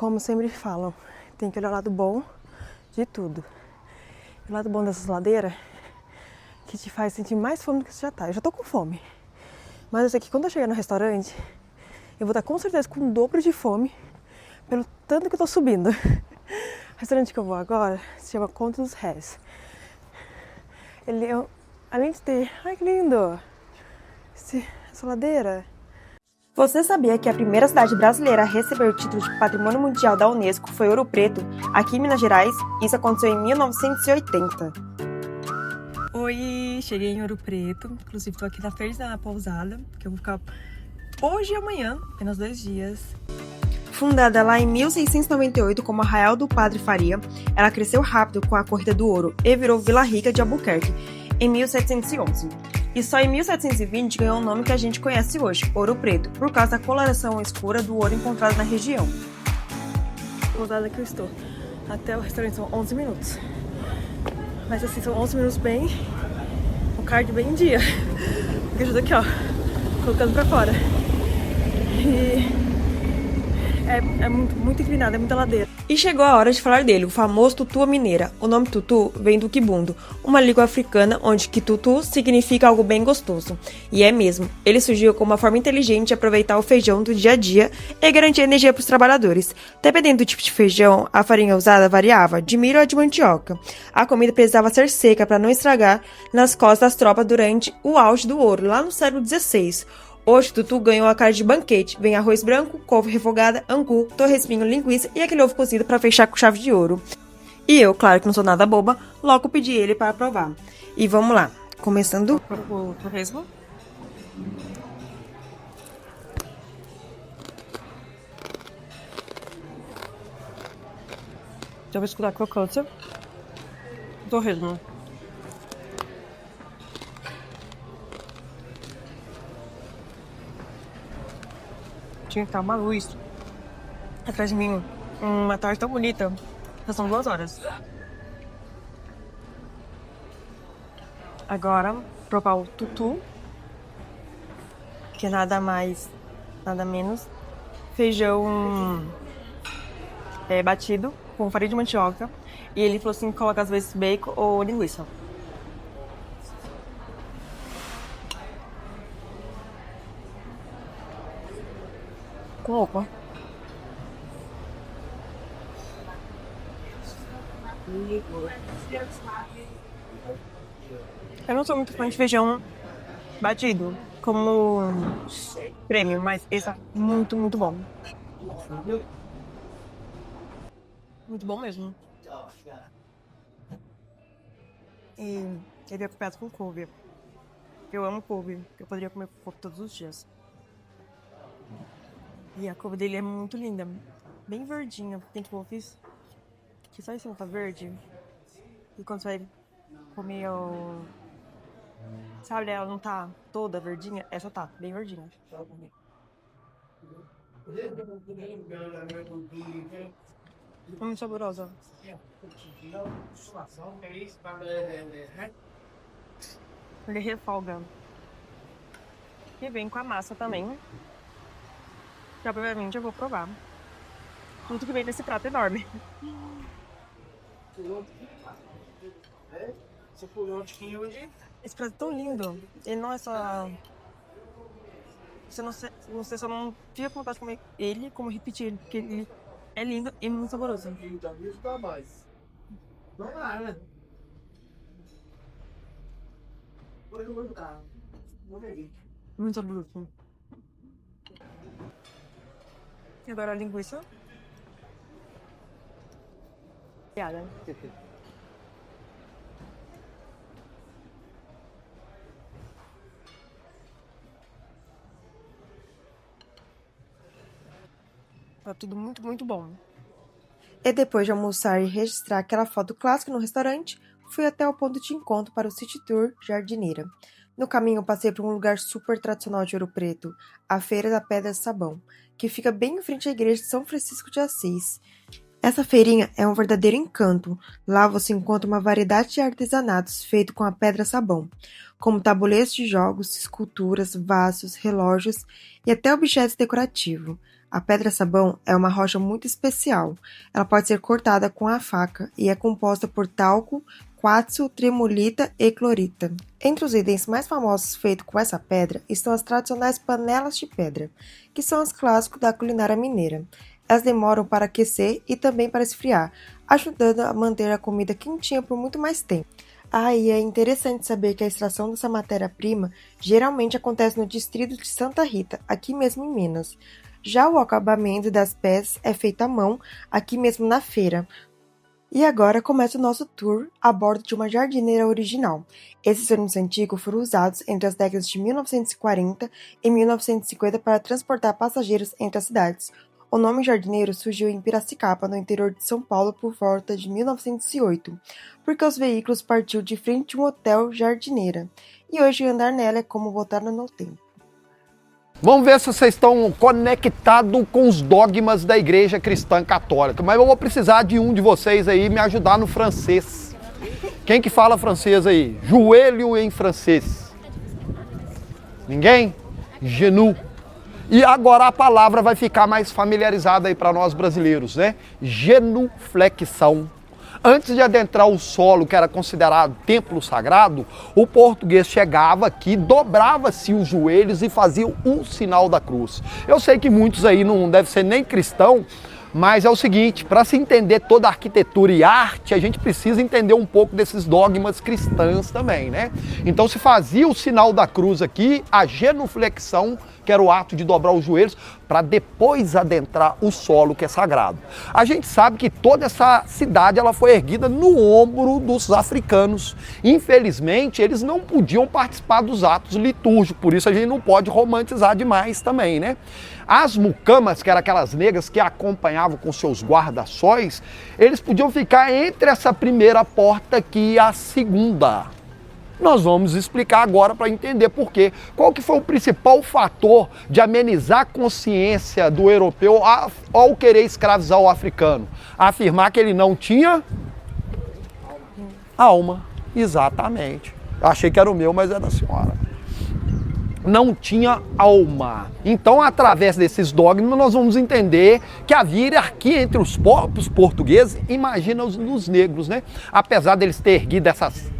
como sempre falam, tem que olhar o lado bom de tudo. O lado bom dessas ladeiras que te faz sentir mais fome do que você já tá. Eu já tô com fome. Mas eu sei que quando eu chegar no restaurante, eu vou estar com certeza com o dobro de fome pelo tanto que eu tô subindo. O restaurante que eu vou agora se chama Conto dos Réis. Ele é, além de ter... Ai, que lindo! Essa ladeira. Você sabia que a primeira cidade brasileira a receber o título de Patrimônio Mundial da Unesco foi Ouro Preto, aqui em Minas Gerais? Isso aconteceu em 1980. Oi, cheguei em Ouro Preto. Inclusive, tô aqui na frente da pousada, que eu vou ficar hoje e amanhã, apenas 2 dias. Fundada lá em 1698 como Arraial do Padre Faria, ela cresceu rápido com a Corrida do Ouro e virou Vila Rica de Albuquerque em 1711. E só em 1720 ganhou o nome que a gente conhece hoje, Ouro Preto, por causa da coloração escura do ouro encontrado na região. A pousada que eu estou até o restaurante são 11 minutos. Mas assim, são 11 minutos bem... o cardio bem em dia. Porque eu já tô aqui, ó, colocando pra fora. E... é muito inclinado, é muita ladeira. E chegou a hora de falar dele, o famoso tutu mineira. O nome tutu vem do quibundo, uma língua africana onde tutu significa algo bem gostoso. E é mesmo, ele surgiu como uma forma inteligente de aproveitar o feijão do dia a dia e garantir energia para os trabalhadores. Dependendo do tipo de feijão, a farinha usada variava, de milho ou de mandioca. A comida precisava ser seca para não estragar nas costas das tropas durante o auge do ouro, lá no século XVI. Hoje, o tutu ganhou a cara de banquete. Vem arroz branco, couve refogada, angu, torresminho, linguiça e aquele ovo cozido para fechar com chave de ouro. E eu, claro que não sou nada boba, logo pedi ele para provar. E vamos lá, começando o torresmo. Já vou escutar a crocância. Torresmo. Tinha que estar uma luz atrás de mim, uma tarde tão bonita. Já são 2 horas. Agora, provar o tutu, que é nada mais, nada menos, feijão batido com farinha de mandioca. E ele falou assim, coloca às vezes bacon ou linguiça. Com opa. Eu não sou muito fã de feijão batido, como creme, mas esse é muito bom. Muito bom mesmo. E ele é acompanhado com couve. Eu amo couve, eu poderia comer couve todos os dias. E a couve dele é muito linda, bem verdinha. Tem couves que só em cima tá verde. E quando você vai comer o... sabe, ela não tá toda verdinha? Essa tá bem verdinha. Muito saborosa. Ele refoga. E vem com a massa também. Que obviamente eu vou provar. Tudo que vem nesse prato enorme. Esse prato é tão lindo. Ele não é só... Você só não fica com vontade de comer ele, como repetir ele, porque ele é lindo e muito saboroso. Muito saboroso. E agora a linguiça. Obrigada. Tá tudo muito bom. E depois de almoçar e registrar aquela foto clássica no restaurante, fui até o ponto de encontro para o City Tour Jardineira. No caminho, eu passei por um lugar super tradicional de Ouro Preto, a Feira da Pedra Sabão, que fica bem em frente à igreja de São Francisco de Assis. Essa feirinha é um verdadeiro encanto. Lá você encontra uma variedade de artesanatos feitos com a pedra sabão, como tabuleiros de jogos, esculturas, vasos, relógios e até objetos decorativos. A pedra-sabão é uma rocha muito especial. Ela pode ser cortada com a faca e é composta por talco, quartzo, tremolita e clorita. Entre os itens mais famosos feitos com essa pedra estão as tradicionais panelas de pedra, que são as clássicos da culinária mineira. Elas demoram para aquecer e também para esfriar, ajudando a manter a comida quentinha por muito mais tempo. E é interessante saber que a extração dessa matéria-prima geralmente acontece no distrito de Santa Rita, aqui mesmo em Minas. Já o acabamento das peças é feito à mão, aqui mesmo na feira. E agora começa o nosso tour a bordo de uma jardineira original. Esses ônibus antigos foram usados entre as décadas de 1940 e 1950 para transportar passageiros entre as cidades. O nome jardineiro surgiu em Piracicaba, no interior de São Paulo, por volta de 1908, porque os veículos partiam de frente a um hotel jardineira. E hoje andar nela é como voltar no tempo. Vamos ver se vocês estão conectados com os dogmas da Igreja Cristã Católica. Mas eu vou precisar de um de vocês aí me ajudar no francês. Quem que fala francês aí? Joelho em francês. Ninguém? Genou. E agora a palavra vai ficar mais familiarizada aí para nós brasileiros, né? Genuflexão. Antes de adentrar o solo, que era considerado templo sagrado, o português chegava aqui, dobrava-se os joelhos e fazia um sinal da cruz. Eu sei que muitos aí não devem ser nem cristão, mas é o seguinte, para se entender toda a arquitetura e arte, a gente precisa entender um pouco desses dogmas cristãos também, né? Então se fazia o sinal da cruz aqui, a genuflexão, que era o ato de dobrar os joelhos, para depois adentrar o solo que é sagrado. A gente sabe que toda essa cidade ela foi erguida no ombro dos africanos. Infelizmente, eles não podiam participar dos atos litúrgicos, por isso a gente não pode romantizar demais também, né? As mucamas, que eram aquelas negras que acompanhavam com seus guarda-sóis, eles podiam ficar entre essa primeira porta aqui e a segunda. Nós vamos explicar agora para entender por quê. Qual que foi o principal fator de amenizar a consciência do europeu ao querer escravizar o africano? Afirmar que ele não tinha alma. Exatamente. Achei que era o meu, mas é da senhora. Não tinha alma. Então, através desses dogmas, nós vamos entender que havia hierarquia entre os próprios portugueses, imagina os negros, né? Apesar deles ter erguido essas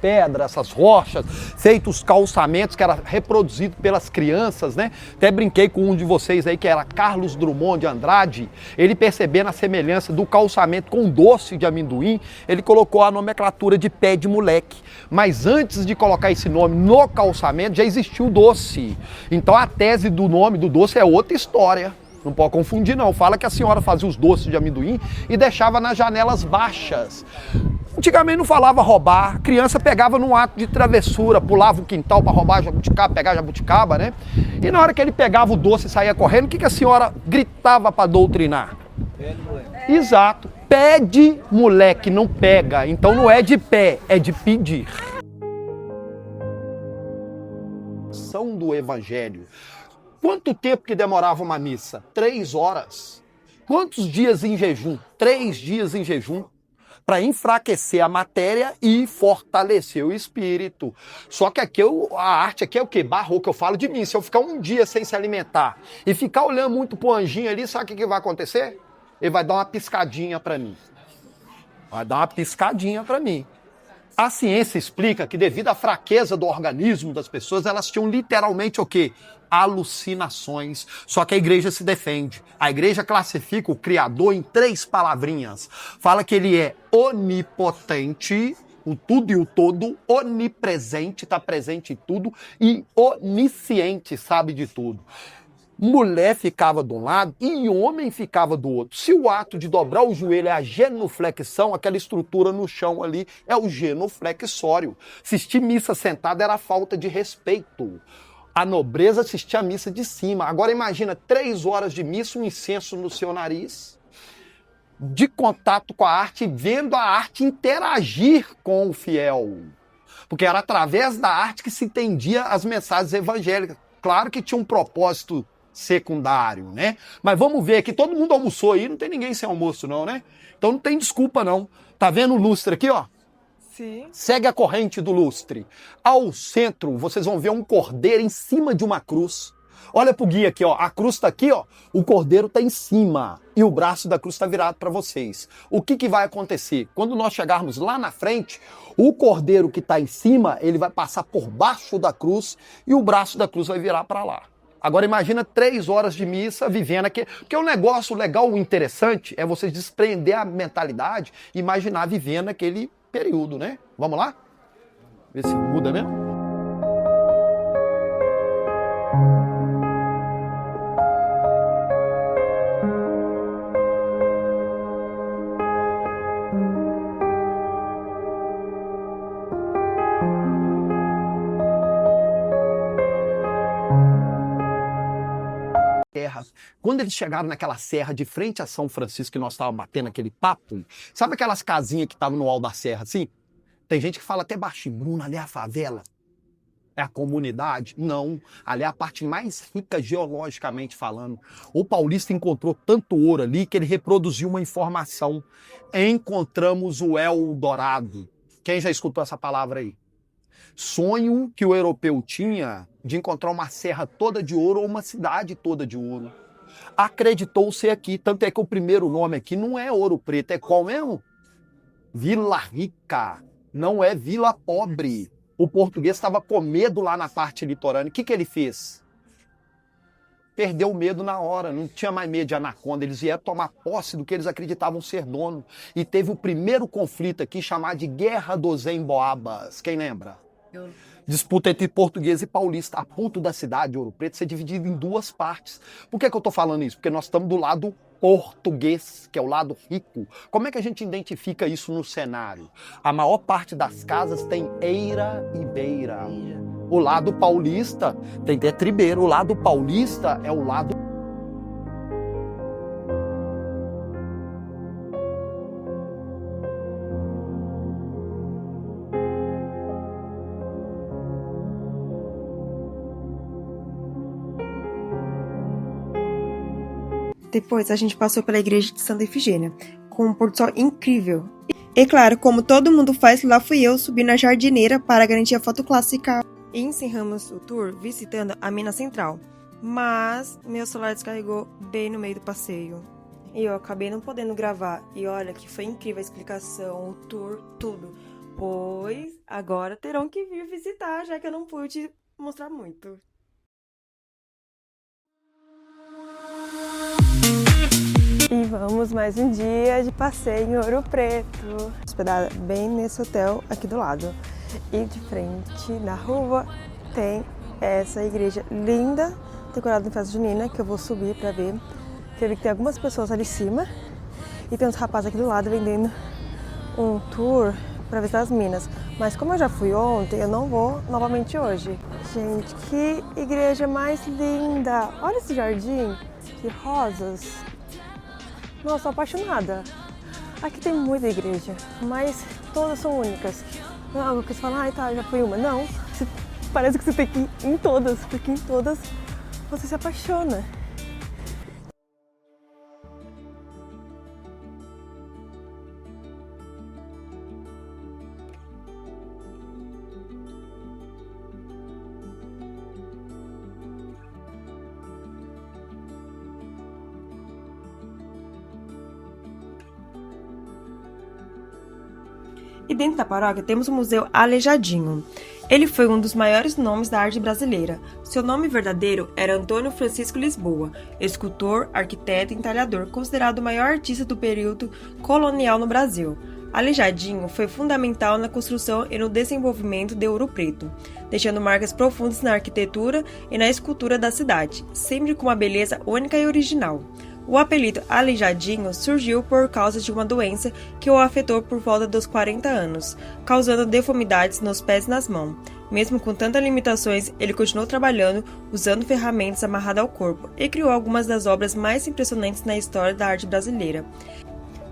pedras, essas rochas, feito os calçamentos que era reproduzido pelas crianças, né? Até brinquei com um de vocês aí que era Carlos Drummond de Andrade, ele percebendo a semelhança do calçamento com doce de amendoim, ele colocou a nomenclatura de pé de moleque. Mas antes de colocar esse nome no calçamento, já existiu o doce. Então a tese do nome do doce é outra história. Não pode confundir não, fala que a senhora fazia os doces de amendoim e deixava nas janelas baixas. Antigamente não falava roubar, a criança pegava num ato de travessura, pulava o quintal para roubar jabuticaba, pegar jabuticaba, né? E na hora que ele pegava o doce e saía correndo, o que a senhora gritava para doutrinar? Pé de moleque. Exato, pé de moleque, não pega, então não é de pé, é de pedir. São do Evangelho. Quanto tempo que demorava uma missa? 3 horas. Quantos dias em jejum? 3 dias em jejum. Para enfraquecer a matéria e fortalecer o espírito. Só que aqui a arte aqui é o quê? Barroco, eu falo de mim. Se eu ficar um dia sem se alimentar e ficar olhando muito pro anjinho ali, sabe o que vai acontecer? Ele vai dar uma piscadinha para mim. Vai dar uma piscadinha para mim. A ciência explica que devido à fraqueza do organismo das pessoas, elas tinham literalmente o quê? Alucinações. Só que a igreja se defende. A igreja classifica o Criador em 3 palavrinhas. Fala que ele é onipotente, o tudo e o todo, onipresente, está presente em tudo, e onisciente, sabe de tudo. Mulher ficava de um lado e homem ficava do outro. Se o ato de dobrar o joelho é a genuflexão, aquela estrutura no chão ali é o genuflexório. Assistir missa sentada era falta de respeito. A nobreza assistia a missa de cima. Agora imagina 3 horas de missa, um incenso no seu nariz, de contato com a arte, vendo a arte interagir com o fiel. Porque era através da arte que se entendia as mensagens evangélicas. Claro que tinha um propósito secundário, né? Mas vamos ver aqui, todo mundo almoçou aí, não tem ninguém sem almoço não, né? Então não tem desculpa não. Tá vendo o lustre aqui, ó? Sim. Segue a corrente do lustre. Ao centro, vocês vão ver um cordeiro em cima de uma cruz. Olha pro guia aqui, ó. A cruz está aqui, ó. O cordeiro está em cima e o braço da cruz está virado para vocês. O que vai acontecer? Quando nós chegarmos lá na frente, o cordeiro que está em cima, ele vai passar por baixo da cruz e o braço da cruz vai virar para lá. Agora imagina 3 horas de missa vivendo aqui. Porque o negócio legal, o interessante, é você desprender a mentalidade e imaginar vivendo aquele período, né? Vamos lá? Ver se muda mesmo. Quando eles chegaram naquela serra de frente a São Francisco, que nós estávamos batendo aquele papo, sabe aquelas casinhas que estavam no alto da serra assim? Tem gente que fala até baixinho, Bruno, ali é a favela, é a comunidade. Não, ali é a parte mais rica geologicamente falando. O paulista encontrou tanto ouro ali que ele reproduziu uma informação. Encontramos o Eldorado. Quem já escutou essa palavra aí? Sonho que o europeu tinha de encontrar uma serra toda de ouro ou uma cidade toda de ouro. Acreditou ser aqui, tanto é que o primeiro nome aqui não é Ouro Preto, é qual mesmo? Vila Rica, não é Vila Pobre. O português estava com medo lá na parte litorânea. O que ele fez? Perdeu o medo na hora, não tinha mais medo de anaconda, eles vieram tomar posse do que eles acreditavam ser dono. E teve o primeiro conflito aqui chamado de Guerra dos Emboabas, quem lembra? Disputa entre português e paulista, a ponto da cidade de Ouro Preto ser dividida em 2 partes. Por que eu estou falando isso? Porque nós estamos do lado português, que é o lado rico. Como é que a gente identifica isso no cenário? A maior parte das casas tem eira e beira. O lado paulista tem até tribeiro. O lado paulista é o lado... Depois a gente passou pela igreja de Santa Efigênia, com um pôr do sol incrível. E claro, como todo mundo faz, lá fui eu subir na jardineira para garantir a foto clássica. E encerramos o tour visitando a mina central, mas meu celular descarregou bem no meio do passeio. E eu acabei não podendo gravar. E olha que foi incrível a explicação, o tour, tudo. Pois agora terão que vir visitar, já que eu não pude mostrar muito. E vamos mais um dia de passeio em Ouro Preto. Hospedada bem nesse hotel aqui do lado. E de frente, na rua, tem essa igreja linda, decorada em festa junina, que eu vou subir pra ver. Que eu vi que tem algumas pessoas ali em cima. E tem uns rapazes aqui do lado vendendo um tour pra visitar as minas. Mas como eu já fui ontem, eu não vou novamente hoje. Gente, que igreja mais linda! Olha esse jardim de rosas. Nossa, tô apaixonada. Aqui tem muita igreja, mas todas são únicas. Não é algo que você fala, ai tá, já fui uma. Não, parece que você tem que ir em todas, porque em todas você se apaixona. E dentro da paróquia temos o Museu Aleijadinho. Ele foi um dos maiores nomes da arte brasileira. Seu nome verdadeiro era Antônio Francisco Lisboa, escultor, arquiteto e entalhador, considerado o maior artista do período colonial no Brasil. Aleijadinho foi fundamental na construção e no desenvolvimento de Ouro Preto, deixando marcas profundas na arquitetura e na escultura da cidade, sempre com uma beleza única e original. O apelido Aleijadinho surgiu por causa de uma doença que o afetou por volta dos 40 anos, causando deformidades nos pés e nas mãos. Mesmo com tantas limitações, ele continuou trabalhando usando ferramentas amarradas ao corpo e criou algumas das obras mais impressionantes na história da arte brasileira.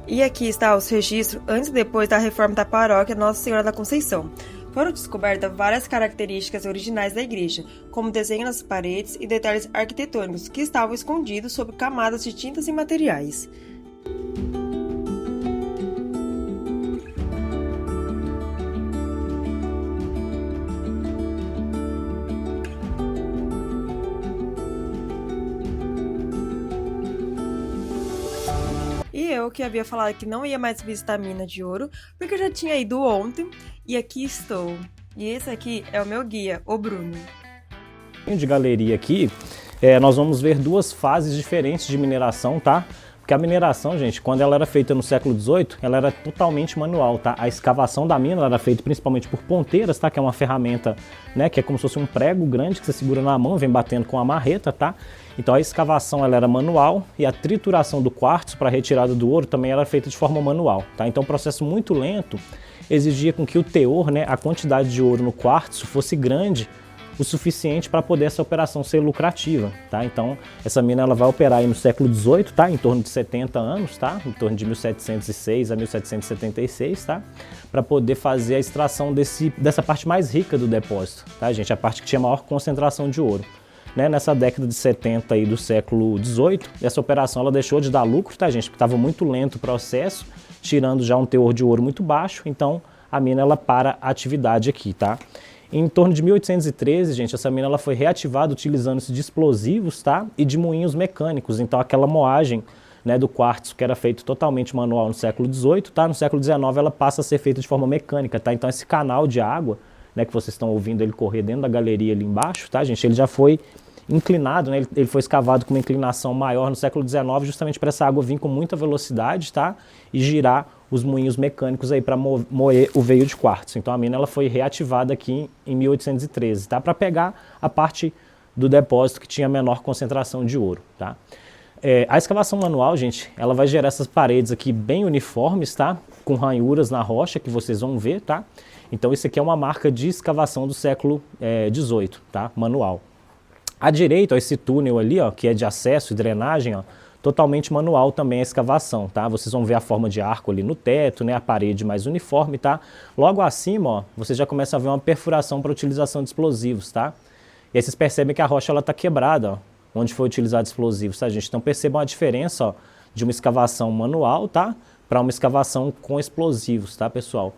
E aqui está os registros antes e depois da reforma da paróquia Nossa Senhora da Conceição. Foram descobertas várias características originais da igreja, como desenho nas paredes e detalhes arquitetônicos que estavam escondidos sob camadas de tintas e materiais. E eu que havia falado que não ia mais visitar a mina de ouro, porque eu já tinha ido ontem, e aqui estou. E esse aqui é o meu guia, o Bruno. De galeria aqui, nós vamos ver duas fases diferentes de mineração, tá? Porque a mineração, gente, quando ela era feita no século XVIII, ela era totalmente manual, tá? A escavação da mina era feita principalmente por ponteiras, tá? Que é uma ferramenta, né? Que é como se fosse um prego grande que você segura na mão e vem batendo com a marreta, tá? Então a escavação ela era manual e a trituração do quartzo para retirada do ouro também era feita de forma manual, tá? Então um processo muito lento exigia com que o teor, né? A quantidade de ouro no quartzo fosse grande o suficiente para poder essa operação ser lucrativa, tá? Então, essa mina ela vai operar aí no século XVIII, tá? Em torno de 70 anos, tá? Em torno de 1706 a 1776, tá? Para poder fazer a extração dessa parte mais rica do depósito, tá, gente? A parte que tinha maior concentração de ouro. Né? Nessa década de 70 aí do século XVIII, essa operação ela deixou de dar lucro, tá, gente? Porque estava muito lento o processo, tirando já um teor de ouro muito baixo, então a mina ela para a atividade aqui, tá? Em torno de 1813, gente, essa mina ela foi reativada utilizando-se de explosivos, tá? E de moinhos mecânicos. Então aquela moagem, né, do quartzo que era feito totalmente manual no século XVIII, tá? No século XIX ela passa a ser feita de forma mecânica, tá? Então esse canal de água, né, que vocês estão ouvindo ele correr dentro da galeria ali embaixo, tá, gente? Ele já foi inclinado, né? Ele foi escavado com uma inclinação maior no século XIX, justamente para essa água vir com muita velocidade, tá? E girar os moinhos mecânicos aí para moer o veio de quartzo. Então a mina ela foi reativada aqui em 1813, tá? Para pegar a parte do depósito que tinha menor concentração de ouro, tá? A escavação manual, gente, ela vai gerar essas paredes aqui bem uniformes, tá? Com ranhuras na rocha que vocês vão ver, tá? Então isso aqui é uma marca de escavação do século XVIII, tá? Manual. À direita, ó, esse túnel ali, ó, que é de acesso e drenagem, ó, totalmente manual também a escavação, tá? Vocês vão ver a forma de arco ali no teto, né? A parede mais uniforme, tá? Logo acima, ó, você já começa a ver uma perfuração para utilização de explosivos, tá? E aí vocês percebem que a rocha ela tá quebrada, ó, onde foi utilizado explosivos, tá, gente? Então percebam a diferença, ó, de uma escavação manual, tá? Para uma escavação com explosivos, tá, pessoal?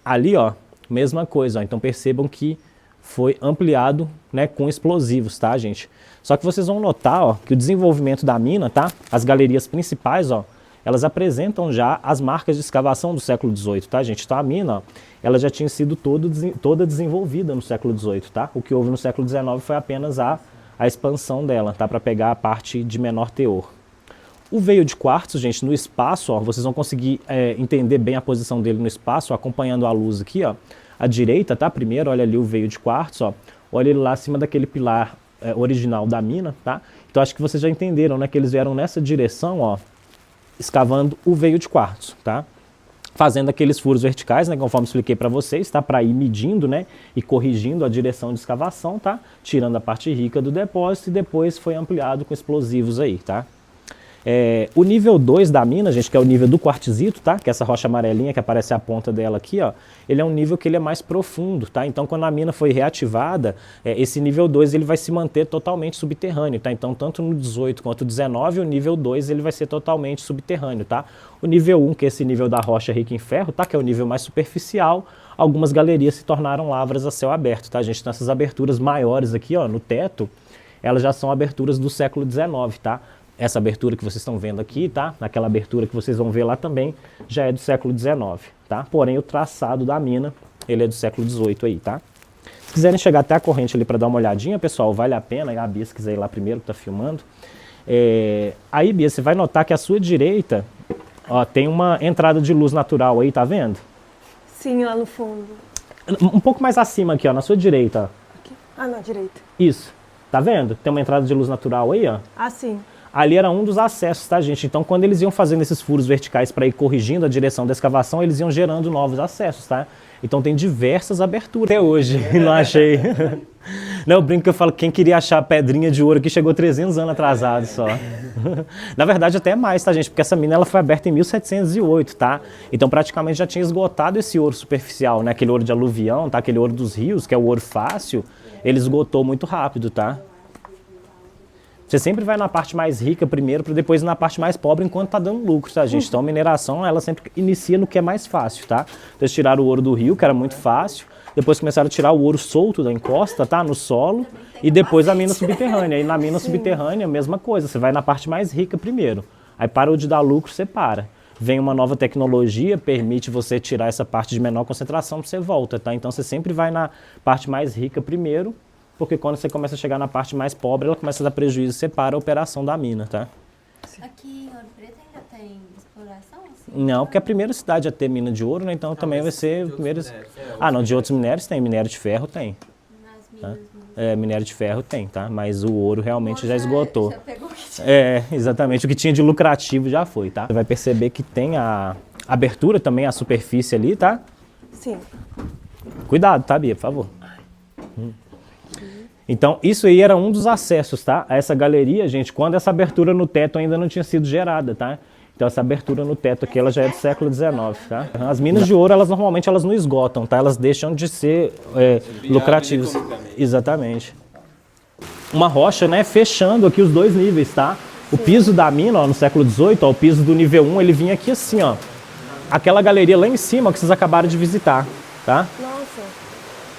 Ali, ó, mesma coisa, ó. Então percebam que foi ampliado, né, com explosivos, tá, gente? Só que vocês vão notar, ó, que o desenvolvimento da mina, tá? As galerias principais, ó, elas apresentam já as marcas de escavação do século XVIII, tá, gente? Então a mina, ó, ela já tinha sido toda desenvolvida no século XVIII, tá? O que houve no século XIX foi apenas a expansão dela, tá? Para pegar a parte de menor teor. O veio de quartzo, gente, no espaço, ó, vocês vão conseguir entender bem a posição dele no espaço, ó, acompanhando a luz aqui, ó. À direita, tá? Primeiro, olha ali o veio de quartzo, ó. Olha ele lá acima daquele pilar original da mina, tá? Então acho que vocês já entenderam, né? Que eles vieram nessa direção, ó, escavando o veio de quartzo, tá? Fazendo aqueles furos verticais, né? Conforme expliquei para vocês, tá? Para ir medindo, né? E corrigindo a direção de escavação, tá? Tirando a parte rica do depósito e depois foi ampliado com explosivos aí, tá? O nível 2 da mina, gente, que é o nível do quartzito, tá? Que é essa rocha amarelinha que aparece a ponta dela aqui, ó. Ele é um nível que ele é mais profundo, tá? Então, quando a mina foi reativada, esse nível 2 ele vai se manter totalmente subterrâneo, tá? Então, tanto no 18 quanto no 19, o nível 2 ele vai ser totalmente subterrâneo, tá? O nível 1, que é esse nível da rocha rica em ferro, tá? Que é o nível mais superficial, algumas galerias se tornaram lavras a céu aberto, tá, gente? Então, essas aberturas maiores aqui, ó, no teto, elas já são aberturas do século XIX, tá? Essa abertura que vocês estão vendo aqui, tá? Aquela abertura que vocês vão ver lá também, já é do século XIX, tá? Porém, o traçado da mina, ele é do século XVIII aí, tá? Se quiserem chegar até a corrente ali para dar uma olhadinha, pessoal, vale a pena. A Bia, se quiser ir lá primeiro, que tá filmando. Aí, Bia, você vai notar que à sua direita, ó, tem uma entrada de luz natural aí, tá vendo? Sim, lá no fundo. Um pouco mais acima aqui, ó, na sua direita. Aqui. Ah, na direita. Isso. Tá vendo? Tem uma entrada de luz natural aí, ó. Ah, sim. Ali era um dos acessos, tá, gente? Então, quando eles iam fazendo esses furos verticais para ir corrigindo a direção da escavação, eles iam gerando novos acessos, tá? Então, tem diversas aberturas. Até hoje, não achei. Não, eu brinco que eu falo que quem queria achar pedrinha de ouro aqui chegou 300 anos atrasado só. Na verdade, até mais, tá, gente? Porque essa mina ela foi aberta em 1708, tá? Então, praticamente já tinha esgotado esse ouro superficial, né? Aquele ouro de aluvião, tá? Aquele ouro dos rios, que é o ouro fácil, ele esgotou muito rápido, tá? Você sempre vai na parte mais rica primeiro, para depois ir na parte mais pobre enquanto tá dando lucro, tá, gente? Então a mineração, ela sempre inicia no que é mais fácil, tá? Eles tiraram o ouro do rio, que era muito fácil, depois começaram a tirar o ouro solto da encosta, tá? No solo, e depois a mina subterrânea. E na mina subterrânea, mesma coisa, você vai na parte mais rica primeiro. Aí parou de dar lucro, você para. Vem uma nova tecnologia, permite você tirar essa parte de menor concentração, você volta, tá? Então você sempre vai na parte mais rica primeiro, porque quando você começa a chegar na parte mais pobre, ela começa a dar prejuízo, você para a operação da mina, tá? Aqui em Ouro Preto ainda tem exploração? Assim? Não, porque é a primeira cidade a ter mina de ouro, né? Então também vai ser... Não, de outros minérios tem, minério de ferro tem. Nas Tá? minas, Minério de ferro tem, tá? Mas o ouro realmente Bom, já esgotou. Já pegou o que tinha. Exatamente. O que tinha de lucrativo já foi, tá? Você vai perceber que tem a abertura também, a superfície ali, tá? Sim. Cuidado, tá, Bia, por favor. Então, isso aí era um dos acessos, tá? A essa galeria, gente, quando essa abertura no teto ainda não tinha sido gerada, tá? Então, essa abertura no teto aqui, ela já é do século XIX, tá? As minas de ouro, elas normalmente elas não esgotam, tá? Elas deixam de ser lucrativas. Exatamente. Uma rocha, né, fechando aqui os dois níveis, tá? O piso da mina, ó, no século XVIII, ó, o piso do nível 1, ele vinha aqui assim, ó. Aquela galeria lá em cima que vocês acabaram de visitar, tá? Nossa.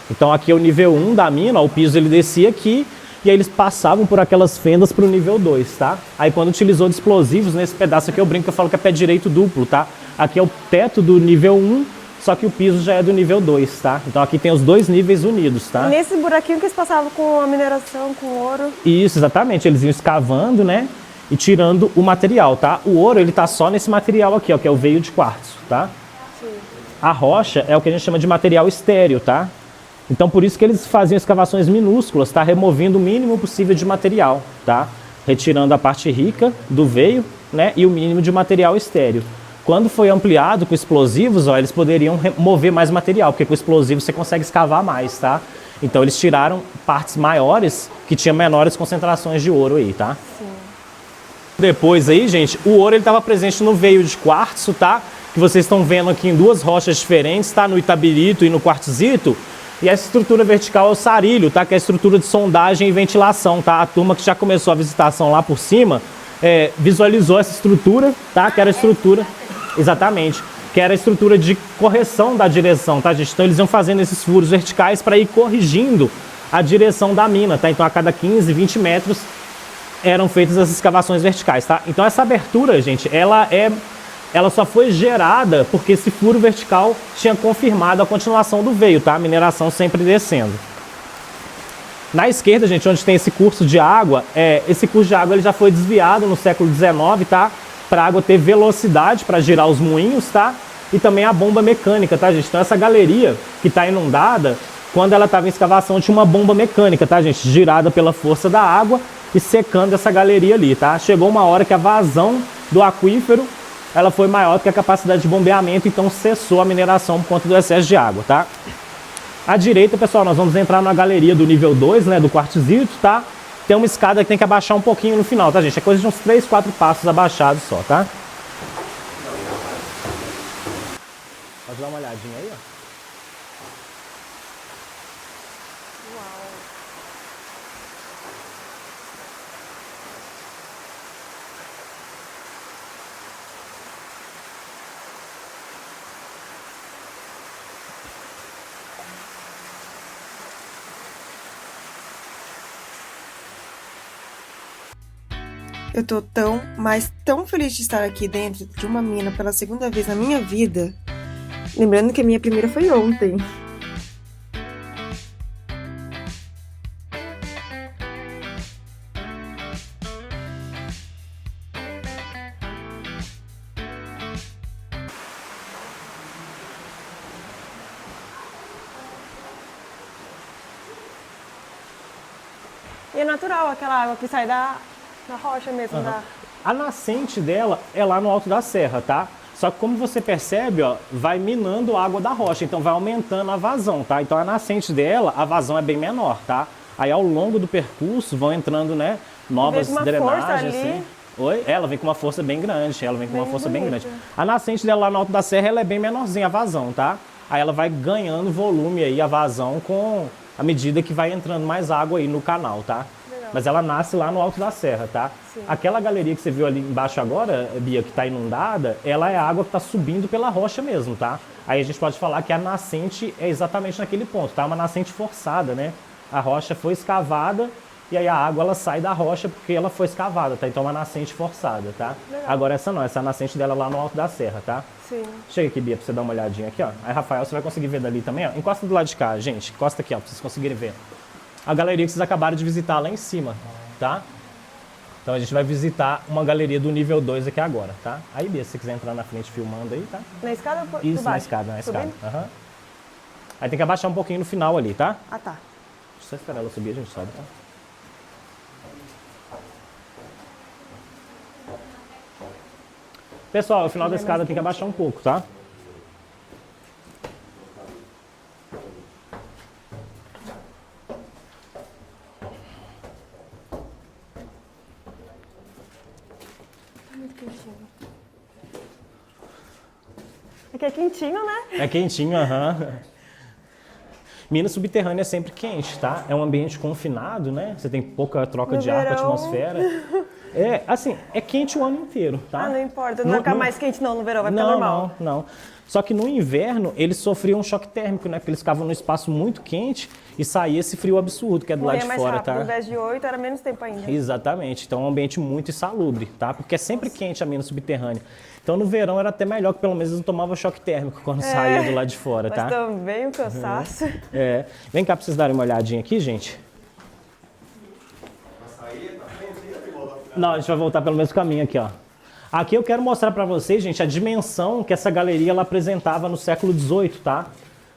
Então aqui é o nível 1 da mina, ó, o piso ele descia aqui e aí eles passavam por aquelas fendas para o nível 2, tá? Aí quando utilizou de explosivos, nesse pedaço aqui eu brinco, eu falo que é pé direito duplo, tá? Aqui é o teto do nível 1, só que o piso já é do nível 2, tá? Então aqui tem os dois níveis unidos, tá? Nesse buraquinho que eles passavam com a mineração, com ouro. Isso, exatamente, eles iam escavando, né? E tirando o material, tá? O ouro, ele tá só nesse material aqui, ó, que é o veio de quartzo, tá? Sim. A rocha é o que a gente chama de material estéreo, tá? Então, por isso que eles faziam escavações minúsculas, tá? Removendo o mínimo possível de material, tá? Retirando a parte rica do veio, né? E o mínimo de material estéreo. Quando foi ampliado com explosivos, ó, eles poderiam remover mais material, porque com explosivos você consegue escavar mais, tá? Então, eles tiraram partes maiores que tinham menores concentrações de ouro aí, tá? Sim. Depois aí, gente, o ouro ele estava presente no veio de quartzo, tá? Que vocês estão vendo aqui em duas rochas diferentes, tá? No itabirito e no quartzito. E essa estrutura vertical é o sarilho, tá? Que é a estrutura de sondagem e ventilação, tá? A turma que já começou a visitação lá por cima visualizou essa estrutura, tá? Que era a estrutura, exatamente, que era a estrutura de correção da direção, tá, gente? Então eles iam fazendo esses furos verticais para ir corrigindo a direção da mina, tá? Então a cada 15, 20 metros eram feitas as escavações verticais, tá? Então essa abertura, gente, ela só foi gerada porque esse furo vertical tinha confirmado a continuação do veio, tá? A mineração sempre descendo. Na esquerda, gente, onde tem esse curso de água, esse curso de água ele já foi desviado no século XIX, tá? Para a água ter velocidade para girar os moinhos, tá? E também a bomba mecânica, tá, gente? Então essa galeria que está inundada, quando ela estava em escavação, tinha uma bomba mecânica, tá, gente? Girada pela força da água e secando essa galeria ali, tá? Chegou uma hora que a vazão do aquífero ela foi maior do que a capacidade de bombeamento, então cessou a mineração por conta do excesso de água, tá? À direita, pessoal, nós vamos entrar na galeria do nível 2, né, do quartzito, tá? Tem uma escada que tem que abaixar um pouquinho no final, tá, gente? É coisa de uns 3, 4 passos abaixados só, tá? Pode dar uma olhadinha aí, ó. Eu tô tão, mas tão feliz de estar aqui dentro de uma mina pela segunda vez na minha vida. Lembrando que a minha primeira foi ontem. E é natural aquela água que sai da rocha mesmo. A nascente dela é lá no alto da serra, tá? Só que como você percebe, ó, vai minando a água da rocha, então vai aumentando a vazão, tá? Então a nascente dela, a vazão é bem menor, tá? Aí ao longo do percurso vão entrando, né, novas drenagens, assim. Oi? Ela vem com uma força bem grande, bem grande. A nascente dela lá no alto da serra, ela é bem menorzinha a vazão, tá? Aí ela vai ganhando volume aí, a vazão, à medida que vai entrando mais água aí no canal, tá? Mas ela nasce lá no alto da serra, tá? Sim. Aquela galeria que você viu ali embaixo agora, Bia, que está inundada, ela é a água que está subindo pela rocha mesmo, tá? Aí a gente pode falar que a nascente é exatamente naquele ponto, tá? Uma nascente forçada, né? A rocha foi escavada e aí a água ela sai da rocha porque ela foi escavada, tá? Então é uma nascente forçada, tá? Legal. Agora essa não, essa é a nascente dela lá no alto da serra, tá? Sim. Chega aqui, Bia, pra você dar uma olhadinha aqui, ó. Aí, Rafael, você vai conseguir ver dali também, ó. Encosta do lado de cá, gente. Encosta aqui, ó, pra vocês conseguirem ver. A galeria que vocês acabaram de visitar lá em cima, tá? Então a gente vai visitar uma galeria do nível 2 aqui agora, tá? Aí, Bia, se você quiser entrar na frente filmando aí, tá? Na escada ou por Isso, baixo? na escada, na escada. Subindo? Aham. Aí tem que abaixar um pouquinho no final ali, tá? Ah, tá. Deixa eu esperar ela subir, a gente sobe, tá? Pessoal, o final da escada tem que abaixar um pouco, tá? Muito quentinho. Aqui é quentinho, né? É quentinho, aham. Minas subterrânea é sempre quente, tá? É um ambiente confinado, né? Você tem pouca troca No de ar com a verão. atmosfera. É, assim, é quente o ano inteiro, tá? Ah, não importa. Não vai ficar mais quente não no verão, vai ficar Não, normal. não. Só que no inverno eles sofriam um choque térmico, né? Porque eles ficavam num espaço muito quente e saía esse frio absurdo que é do lado Morria de mais fora, rápido. tá? Ao invés de 8, era menos tempo ainda. Exatamente. Então é um ambiente muito insalubre, tá? Porque é sempre quente a mina subterrânea. Então no verão era até melhor que pelo menos eles não tomavam choque térmico quando saía do lado de fora, Mas tá? também o cansaço. É. Vem cá pra vocês darem uma olhadinha aqui, gente. Não, a gente vai voltar pelo mesmo caminho aqui, ó. Aqui eu quero mostrar pra vocês, gente, a dimensão que essa galeria ela apresentava no século XVIII, tá?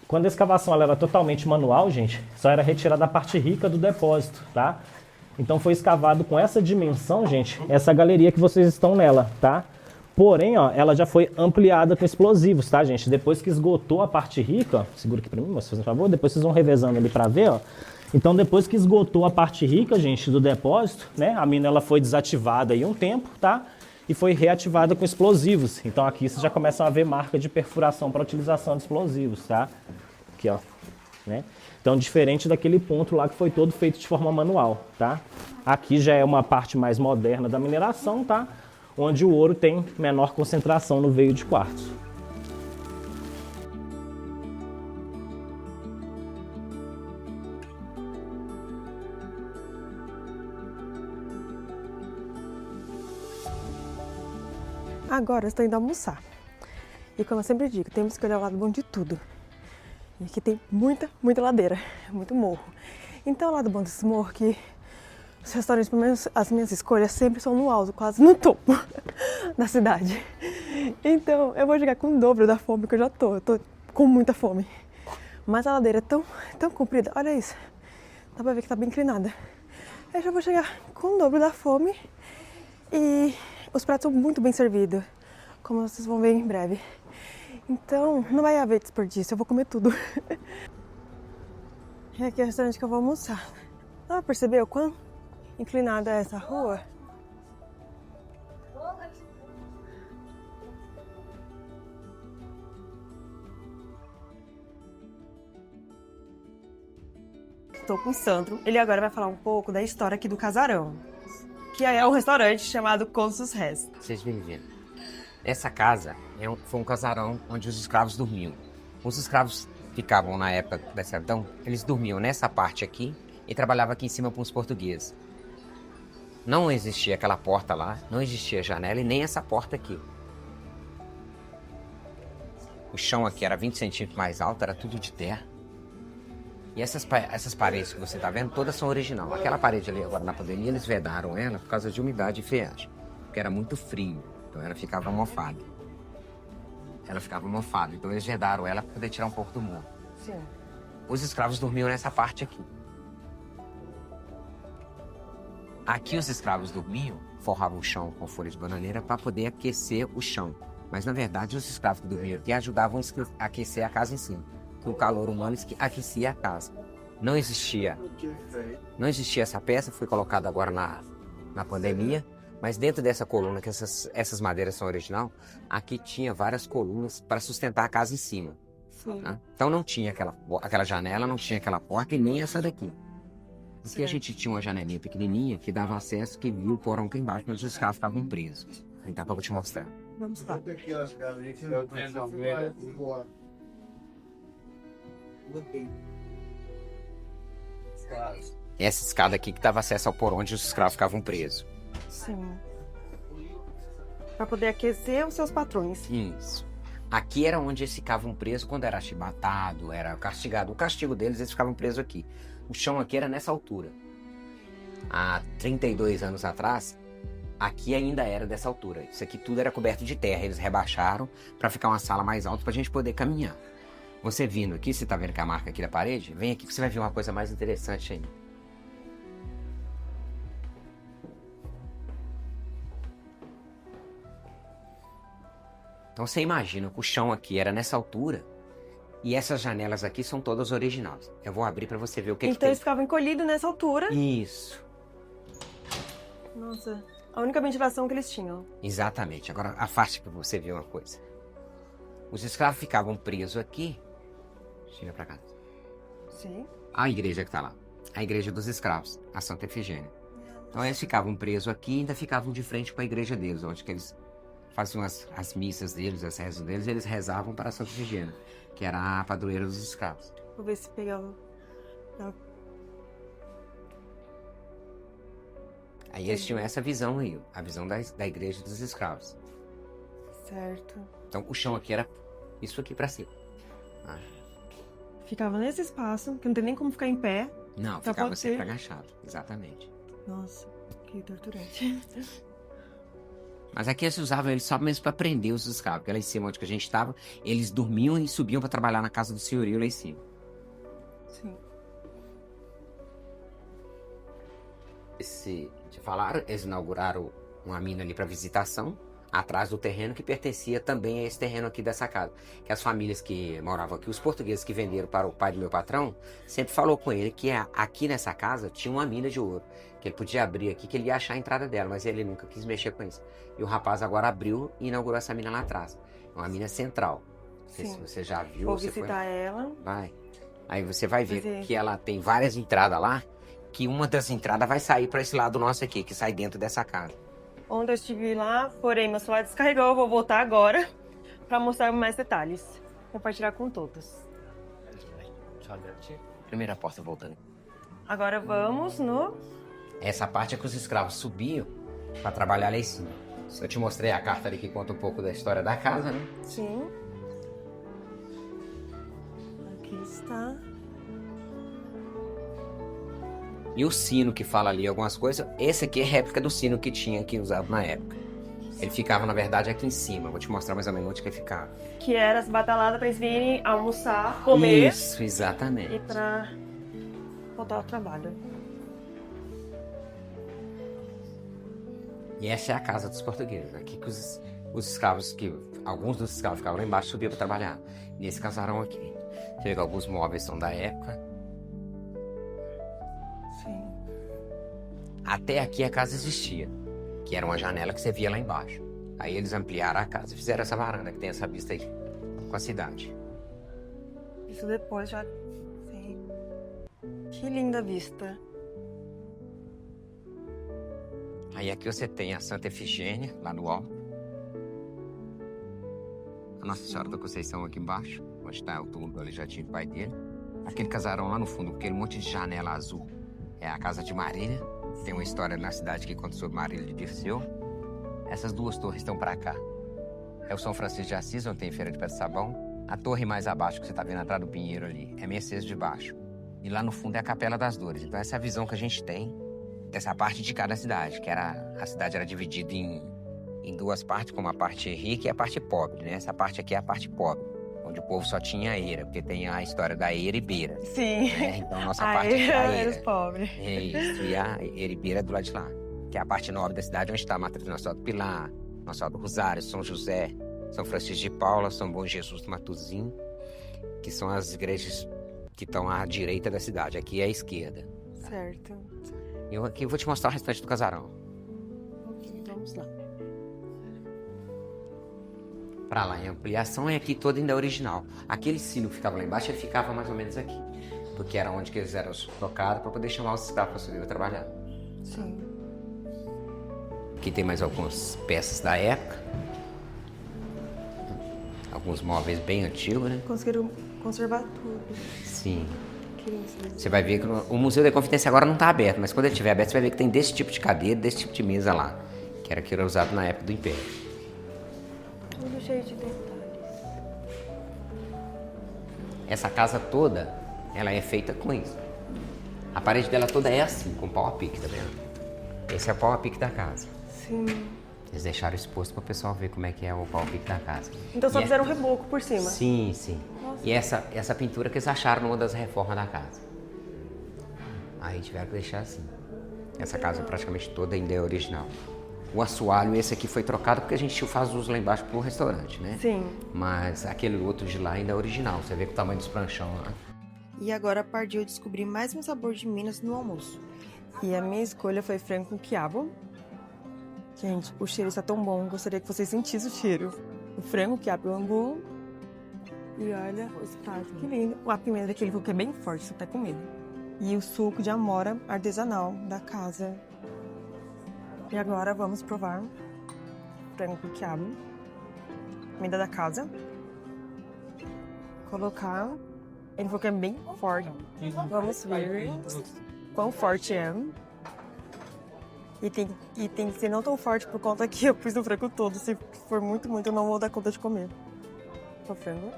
Quando a escavação ela era totalmente manual, gente, só era retirada a parte rica do depósito, tá? Então foi escavado com essa dimensão, gente, essa galeria que vocês estão nela, tá? Porém, ó, ela já foi ampliada com explosivos, tá, gente? Depois que esgotou a parte rica, ó, segura aqui pra mim, moça, por favor, depois vocês vão revezando ali pra ver, ó. Então, depois que esgotou a parte rica, gente, do depósito, né, a mina ela foi desativada aí um tempo, tá? E foi reativada com explosivos. Então, aqui vocês já começam a ver marca de perfuração para utilização de explosivos, tá? Aqui, ó, né? Então, diferente daquele ponto lá que foi todo feito de forma manual, tá? Aqui já é uma parte mais moderna da mineração, tá? Onde o ouro tem menor concentração no veio de quartzo. Agora eu estou indo almoçar. E como eu sempre digo, temos que olhar o lado bom de tudo. E aqui tem muita ladeira, muito morro. Então o lado bom desse morro é que os restaurantes, pelo menos as minhas escolhas, sempre são no alto, quase no topo da cidade. Então eu vou chegar com o dobro da fome que eu já tô. Eu tô com muita fome. Mas a ladeira é tão comprida, olha isso. Dá pra ver que tá bem inclinada. Eu já vou chegar com o dobro da fome e os pratos são muito bem servidos, como vocês vão ver em breve. Então, não vai haver desperdício, eu vou comer tudo. E aqui é o restaurante que eu vou almoçar. Dá pra perceber o quão inclinada é essa rua? Estou com o Sandro. Ele agora vai falar um pouco da história aqui do casarão, que é um restaurante chamado Consus Res. Vocês vêm vendo. Essa casa foi um casarão onde os escravos dormiam. Os escravos ficavam na época da escravidão, eles dormiam nessa parte aqui e trabalhavam aqui em cima com os portugueses. Não existia aquela porta lá, não existia janela e nem essa porta aqui. O chão aqui era 20 centímetros mais alto, era tudo de terra. E essas paredes que você está vendo, todas são original. Aquela parede ali, agora na pandemia, eles vedaram ela por causa de umidade e friagem. Porque era muito frio, então ela ficava mofada. Então eles vedaram ela para poder tirar um pouco do muro. Sim. Os escravos dormiam nessa parte aqui. Aqui os escravos dormiam, forravam o chão com folha de bananeira para poder aquecer o chão. Mas na verdade os escravos que dormiam aqui ajudavam a aquecer a casa em cima. Que o calor humano aquecia a casa. Não existia essa peça, foi colocada agora na pandemia, mas dentro dessa coluna, que essas madeiras são original, aqui tinha várias colunas para sustentar a casa em cima. Né? Então não tinha aquela janela, não tinha aquela porta e nem essa daqui. Aqui a gente tinha uma janelinha pequenininha que dava acesso, que viu o porão aqui embaixo, mas os carros estavam presos. Então eu vou te mostrar. Vamos lá. Essa escada aqui que dava acesso ao porão onde os escravos ficavam presos. Sim. Pra poder aquecer os seus patrões. Isso. Aqui era onde eles ficavam presos quando era chibatado, era castigado. O castigo deles, eles ficavam presos aqui. O chão aqui era nessa altura. Há 32 anos atrás, aqui ainda era dessa altura. Isso aqui tudo era coberto de terra. Eles rebaixaram para ficar uma sala mais alta para a gente poder caminhar. Você vindo aqui, você tá vendo que a marca aqui da parede? Vem aqui que você vai ver uma coisa mais interessante ainda. Então você imagina que o chão aqui era nessa altura e essas janelas aqui são todas originais. Eu vou abrir para você ver o que Então que tem. eles ficavam encolhidos nessa altura. Isso. Nossa, a única ventilação que eles tinham. Exatamente. Agora afaste para você ver uma coisa. Os escravos ficavam presos aqui. Chega para cá. Sim. A igreja que tá lá. A igreja dos escravos, a Santa Efigênia. Então eles ficavam presos aqui e ainda ficavam de frente para a igreja deles, onde que eles faziam as missas deles, as rezas deles, eles rezavam para a Santa Efigênia, que era a padroeira dos escravos. Vou ver se pegava. Aí eles tinham essa visão aí, a visão da igreja dos escravos. Certo. Então o chão aqui era isso aqui para cima. Ah. Ficava nesse espaço, que não tem nem como ficar em pé. Não, Só ficava pode sempre ser. agachado, exatamente. Nossa, que torturante. Mas aqui eles usavam eles só mesmo para prender os escravos, porque lá em cima onde que a gente estava, eles dormiam e subiam para trabalhar na casa do senhorio lá em cima. Sim. Te falaram, eles inauguraram uma mina ali para visitação, atrás do terreno que pertencia também a esse terreno aqui dessa casa. Que as famílias que moravam aqui, os portugueses que venderam para o pai do meu patrão, sempre falou com ele que aqui nessa casa tinha uma mina de ouro, que ele podia abrir aqui, que ele ia achar a entrada dela, mas ele nunca quis mexer com isso. E o rapaz agora abriu e inaugurou essa mina lá atrás. É uma mina central. Não sei se Sim. você já viu. Vou você foi... visitar ela. Vai. Aí você vai ver Pois é. que ela tem várias entradas lá, que uma das entradas vai sair para esse lado nosso aqui, que sai dentro dessa casa. Onde eu estive lá, porém meu celular descarregou, eu vou voltar agora pra mostrar mais detalhes. Compartilhar com todos. Primeira porta voltando. Agora vamos no... Essa parte é que os escravos subiam para trabalhar lá em cima. Eu te mostrei a carta ali que conta um pouco da história da casa, né? Sim. Aqui está. E o sino que fala ali algumas coisas, esse aqui é réplica do sino que tinha aqui usado na época. Ele ficava, na verdade, aqui em cima. Vou te mostrar mais ou menos onde que ele ficava. Que era as bataladas pra eles virem almoçar, comer Isso, exatamente. e pra voltar ao trabalho. E essa é a casa dos portugueses. Aqui que os escravos, alguns dos escravos ficavam lá embaixo e subiam para trabalhar. Nesse casarão aqui. Você vê que alguns móveis são da época. Sim. Até aqui a casa existia, que era uma janela que você via lá embaixo. Aí eles ampliaram a casa e fizeram essa varanda que tem essa vista aí com a cidade. Isso depois já... Sim. Que linda vista. Aí aqui você tem a Santa Efigênia, lá no alto. A Nossa Senhora da Conceição aqui embaixo, onde está o túmulo do Aleijadinho do pai dele. Aquele casarão lá no fundo, aquele monte de janela azul. É a casa de Marília. Tem uma história na cidade que conta sobre Marília de Dirceu. Essas duas torres estão para cá. É o São Francisco de Assis, onde tem Feira de Pedra Sabão. A torre mais abaixo, que você está vendo atrás do Pinheiro ali, é Mercedes de Baixo. E lá no fundo é a Capela das Dores. Então essa é a visão que a gente tem dessa parte de cada cidade, que a cidade era dividida em duas partes, como a parte rica e a parte pobre, né? Essa parte aqui é a parte pobre, onde o povo só tinha eira, porque tem a história da eira e beira. Sim. Né? Então a nossa Ai, parte aqui é a eles eira. pobres. É isso, e a eira e beira é do lado de lá, que é a parte nobre da cidade, onde está a matriz Nossa Senhora do Pilar, Nossa Senhora do Rosário, São José, São Francisco de Paula, São Bom Jesus do Matuzinho, que são as igrejas que estão à direita da cidade, aqui é à esquerda. Certo. Eu aqui vou te mostrar o restante do casarão. Ok, vamos lá. Pra lá, em ampliação, é aqui toda ainda original. Aquele sino que ficava lá embaixo, ele ficava mais ou menos aqui. Porque era onde que eles eram tocados para poder chamar os escravos para subir para trabalhar. Sim. Aqui tem mais algumas peças da época. Alguns móveis bem antigos, né? Conseguiram conservar tudo. Sim. Você vai ver que o Museu da Confidência agora não está aberto, mas quando ele estiver aberto, você vai ver que tem desse tipo de cadeira, desse tipo de mesa lá, que era usado na época do Império. Tudo cheio de detalhes. Essa casa toda, ela é feita com isso. A parede dela toda é assim, com pau a pique, tá vendo? Esse é o pau a pique da casa. Sim. Eles deixaram exposto para o pessoal ver como é que é o pau a pique da casa. Então só E fizeram um reboco por cima. Sim, sim. Nossa. E essa pintura que eles acharam numa das reformas da casa. Aí tiveram que deixar assim. Essa casa praticamente toda ainda é original. O assoalho, esse aqui foi trocado porque a gente faz uso lá embaixo pro restaurante, né? Sim. Mas aquele outro de lá ainda é original. Você vê que o tamanho dos pranchão lá. E agora partiu descobrir mais um sabor de Minas no almoço. E a minha escolha foi frango com quiabo. Gente, o cheiro está tão bom, gostaria que vocês sentissem o cheiro. O frango, quiabo e o angu. E olha os pratos, que lindo. A pimenta daquele que é bem forte, você tá com medo. E o suco de amora artesanal da casa. E agora vamos provar frango com quiabo. Comida da casa. Colocar. Ele falou que é bem forte. Vamos ver quão forte é. E tem que ser não tão forte por conta que eu pus o frango todo. Se for muito, eu não vou dar conta de comer. O frango.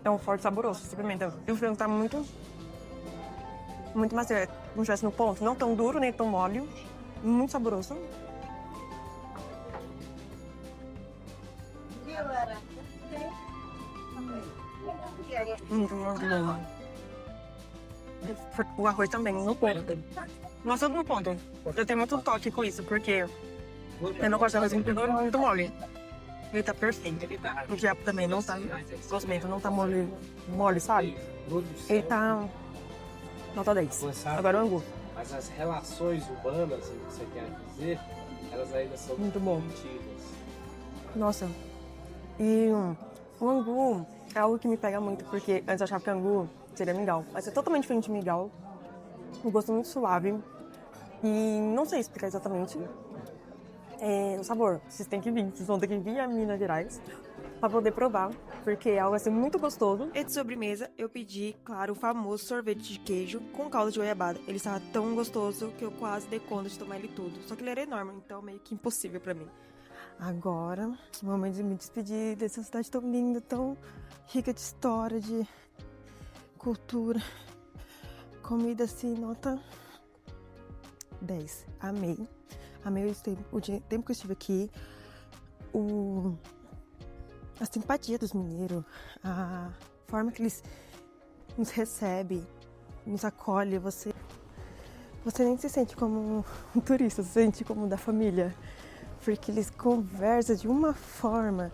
É um forte saboroso, simplesmente. E o frango tá muito macio. Como se estivesse no ponto. Não tão duro, nem tão mole. Muito saboroso. Muito bom. O arroz também, no ponto. Nossa, no ponto. Eu tenho muito toque com isso, porque eu não gosto de arroz muito mole. Ele tá perfeito. O quiabo também não tá. O cozimento não tá mole, sabe? Ele tá. Nota 10. Agora o angu. Mas as relações humanas, se você quer dizer, elas ainda são muito bom. antigas. Nossa. E o angu é algo que me pega muito, porque antes eu achava que angu seria mingau. Mas é totalmente diferente de mingau. Um gosto muito suave. E não sei explicar exatamente o sabor. Vocês têm que vir, vocês vão ter que vir a Minas Gerais para poder provar, porque é algo assim muito gostoso. E de sobremesa, eu pedi, claro, o famoso sorvete de queijo com calda de goiabada. Ele estava tão gostoso que eu quase dei conta de tomar ele tudo. Só que ele era enorme, então meio que impossível para mim. Agora, momento de me despedir dessa cidade tão linda, tão rica de história, de cultura. Comida assim, nota 10. Amei. Amei o tempo que eu estive aqui. A simpatia dos mineiros, a forma que eles nos recebem, nos acolhem. Você nem se sente como um turista, se sente como da família. Porque eles conversam de uma forma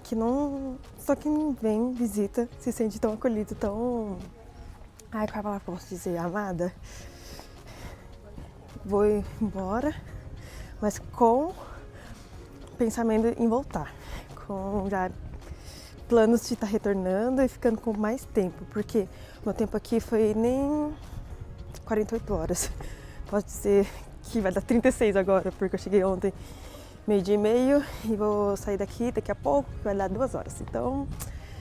que não... Só quem vem, visita, se sente tão acolhido, tão... Ai, qual é a palavra que eu posso dizer? Amada. Vou embora, mas com pensamento em voltar. Com já planos de estar retornando e ficando com mais tempo. Porque meu tempo aqui foi nem 48 horas. Pode dizer que vai dar 36 agora, porque eu cheguei ontem 12h30 e vou sair daqui daqui a pouco, vai dar 2 horas. Então,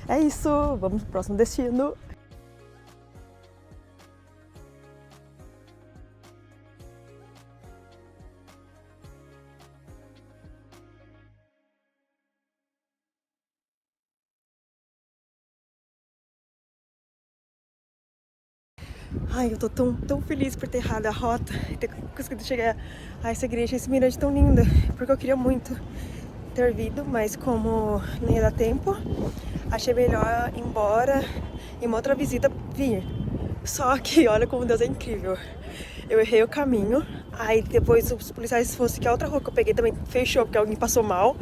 é isso. Vamos pro próximo destino. Ai, eu tô tão feliz por ter errado a rota e ter conseguido chegar a essa igreja, esse mirante tão lindo, porque eu queria muito ter vindo, mas como não ia dar tempo, achei melhor ir embora e uma outra visita vir. Só que olha como Deus é incrível. Eu errei o caminho, aí depois os policiais fossem que a outra rua que eu peguei também fechou porque alguém passou mal.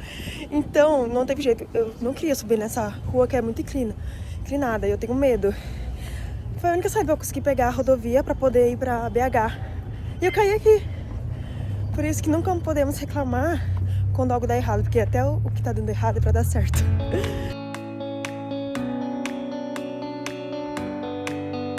Então não teve jeito, eu não queria subir nessa rua que é muito inclinada e eu tenho medo. Foi a única saída que eu consegui pegar a rodovia para poder ir para BH. E eu caí aqui. Por isso que nunca podemos reclamar quando algo dá errado, porque até o que tá dando errado é para dar certo.